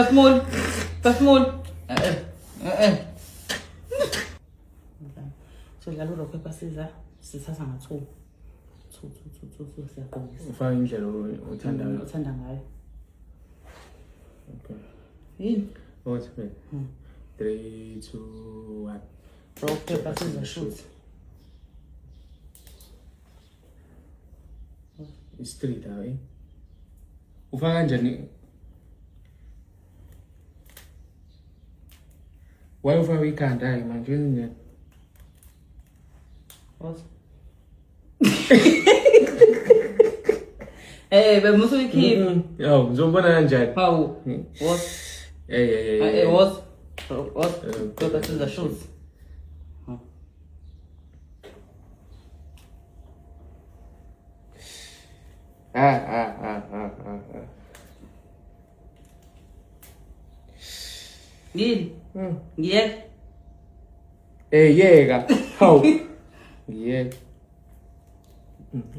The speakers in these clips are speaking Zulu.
Phefumula. Phefumula. So dlala urock paper scissors sithatha nga-2. 2 siyaqondisa. Ufaka indlela Uthanda ngayo. Okay. Yini? What's it? 3, 2, 1. Rock paper scissors shoot. It's 3 daw eh. Ufaka kanjani? Why ufaka ikhanda manje njani? What? Bemusu ikhipha. Yo, ngizobona kanjani? How? What? What? What? Paper scissors shoot. Yini? Ngiyeke. Yeka. Hawu. Ngiyeke.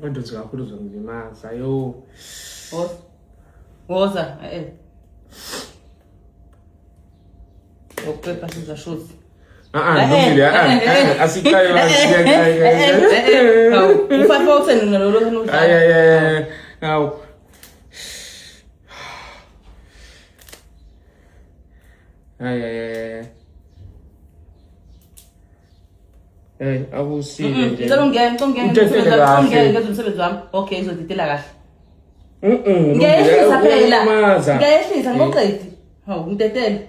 Kodwa kakhulu uzongilimaza yo. What? Woza. Paper scissors shoot. Ngimbili asikayo Hawu, u5 ngalolo kanudlala. Hawu. Akusile nje. Ngicela ungene ngezomsebenzi wami. Okay, ngizodidela kahle. Ngiyehlisa phela. Ngiyehlisa ngoqedi. Hawu, ngidedele.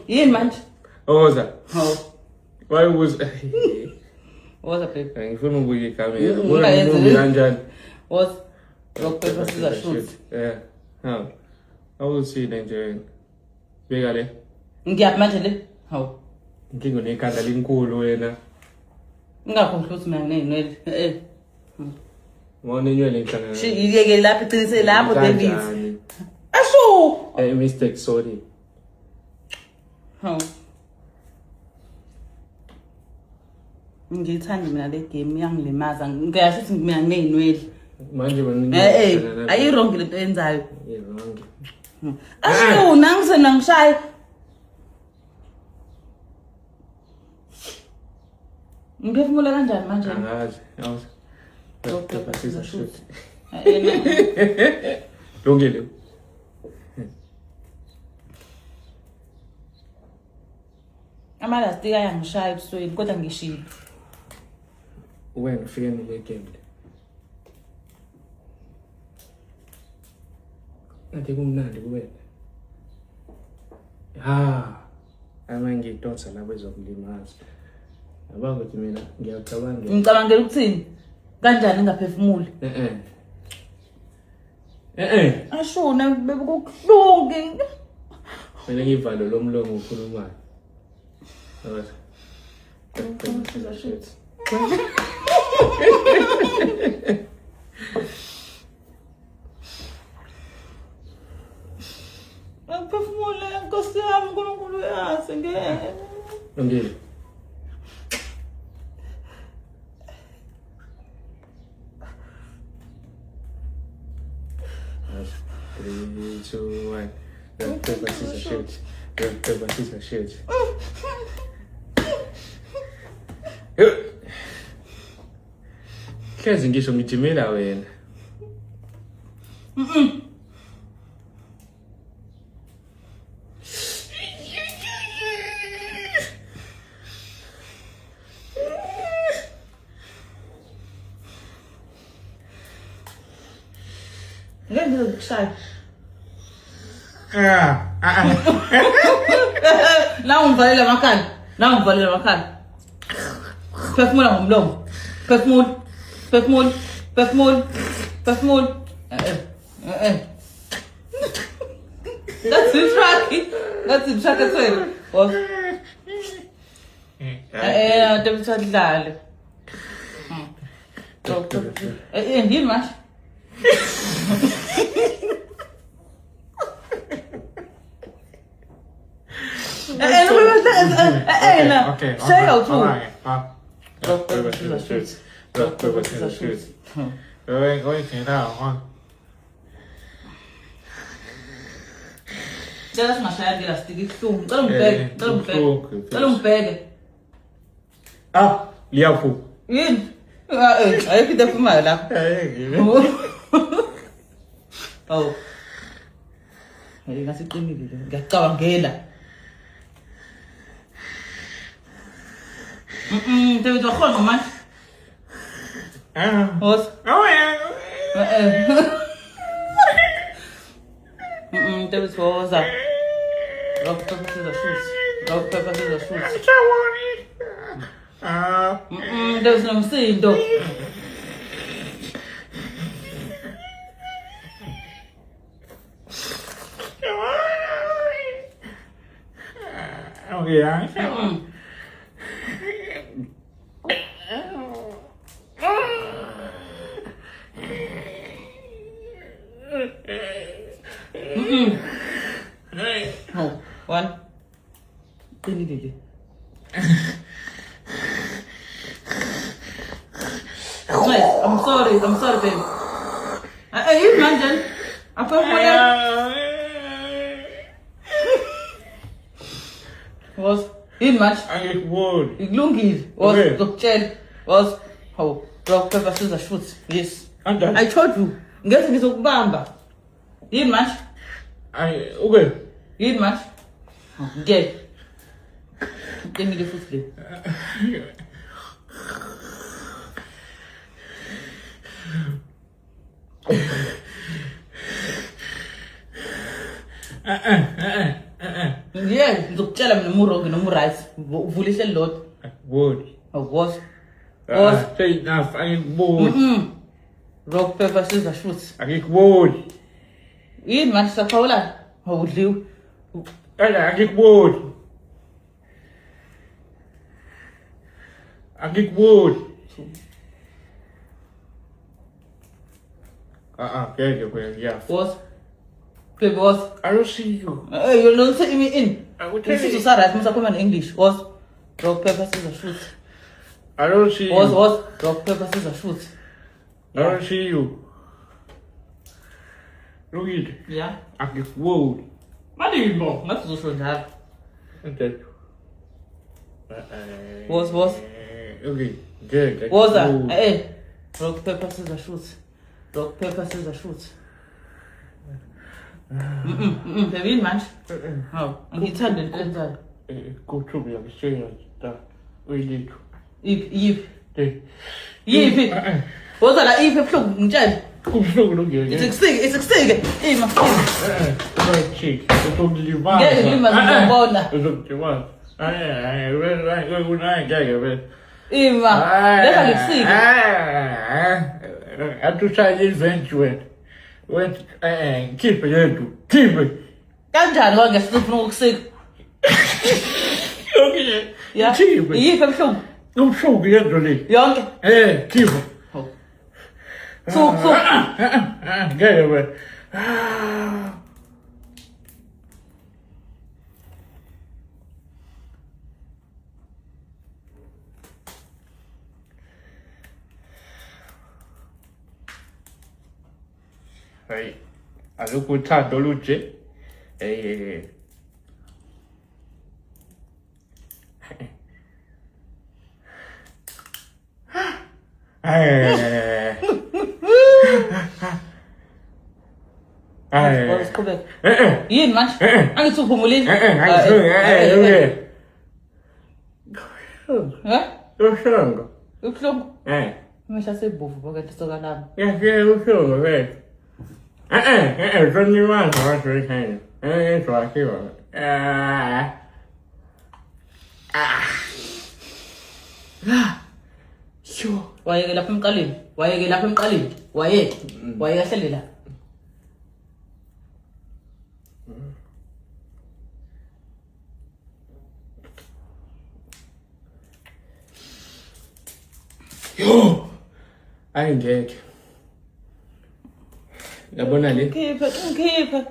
Yini manje? Oza. Hawu. Why was Woza baby. ngifuna ukubuka ikamera. Wena kanjani? Woza. Rock paper scissors shoot. Hawu. Awusile nje. Beka le. Ngiyaphi manje le? Hawu. Inkingo nekhanda linkulu wena. Ngakhohlwa ukuthi mina nginenwele. Ngone inywele ngihlangana. Iyeke lapha iqinise lapho David. Asho. Mistake, sorry. Hawu. Ngithanda mina le game iyangilimaza. Ngiyasho ukuthi mina nginenwele. Manje Ayi wrong le enzayo. wrong. Asho nangisena ngishaya. Ngiphefumula kanjani manje? Angazi. Awuzi. Paper scissors shoot. Lungile. Amalastika ayangishaya ebusweni kodwa ngishilo. Wena ufike nile game. Ngathi kumnandi kuwena. Ama ngidonsa labo ezokulimaza. Yabanga ukuthi mina ngiyacabanga. Ngicabangela ukuthini? Kanjani ngaphefumuli? Asho na bekuhlungi. Mina ngivalo lomlomo ukhulumayo. Yabona. Phefumula Nkosi yami uNkulunkulu uyazi ngeke. Ngile. Three, 2, 1. Rock paper scissors shoot. Rock paper scissors shoot. Kazi ngisho ngijimela wena. Ngeke ngikushaya. La ungivalela amakhala. La ungivalela amakhala. Phefumula ngomlomo. Phefumula. Phefumula. Phefumula. Phefumula. That's it, Rocky. That's it, Shaka Twin. What? Don't try to lie. Hindi mas. Okay. Say out too. rock, paper, scissors, shoot. Rock, paper, scissors, shoot. Ôi, thế nào hoa? Cela smasha la stick tu. Dá um pega, dá um pega. Dá um pega. Ah, liafu. Yini? Aí que dá para mais lá. Oh. Aí ngasih tini dia. Ngacabangela. Teve tua cor, mamãe? Ah. Os. Oh, é. Teve tua osa. Rock, paper, scissors, shoot. Rock, paper, scissors, shoot. Ah. Deus não sei, então. Okay, ah. Oh, one. Ini dia. Nice. I'm sorry, baby. You imagine? Apa boleh? Was imagine? I would. Iglungis was Okay. dokter was how rock paper scissors shoot. Yes. I'm done. I told you. Ngeke ngizokubamba. Imagine? Okay. Imagine? Okay. Give me the foot play. Yeah, ngizokutshela mina umuro right. Uvulise lot. Would. Was Say enough. I would. rock paper scissors shoot. I would. Yini manje saphawula? Awudliwi. I would. I would. Yeah. Was baby was I don't see you. you don't see me in. I will You tell see to you. Sarah, must come in English. Was rock paper scissors shoot. I don't see you. Was rock paper scissors shoot. I don't see you. Look it. Yeah. I would. Malimo, ngazusho njalo. Okay. Was Okay. Good. was rock paper scissors shoot. Rock paper scissors shoot. Baby man. How? Ngithanda lenzayo. Go to me. I'm saying that. We need to. Yiphi? Hey. Yiphi? Woza la iphi ebuhlungu ngitshela. Kubuhlungu lokhu. It's kusike. Ima. Right cheek. Uzongilimaza. Ngeke ngilimaze ngiyabona. Uzongilimaza. Ngeke. Ima. Leka ngikusike. Atushaya izwenju wena. Wena keep yethu. Keep. Kanjani kwa ngesifuna ukusika? Okay. Yeah. Keep. Yiphi ebuhlungu? Kubuhlungu yethu le. Yonke. Keep. So. Ngeke wena. Hey, alukho uthando luje. Hey. Was qhubeka. Yini manje? Angithi uphumulile. Ubuhlungu. Ubuhlungu. Imehla sebomvu phakathi sokalami. Ubuhlungu wena. Uzonyimaza wasekhaya. Ezwakhiwa. Sure. Wayeke lapha emqaleni. Wayehlele la. Yo. Ayingeke. Yabona le? Ngikhiphe.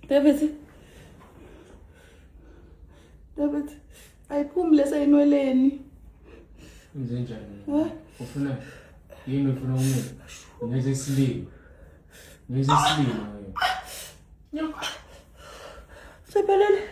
David, ayiphumile seyinweleni. Njenjani? Ufuna yini ufuna umuntu? Ngeze isilimo. Ngeze isilimo. Sephelele.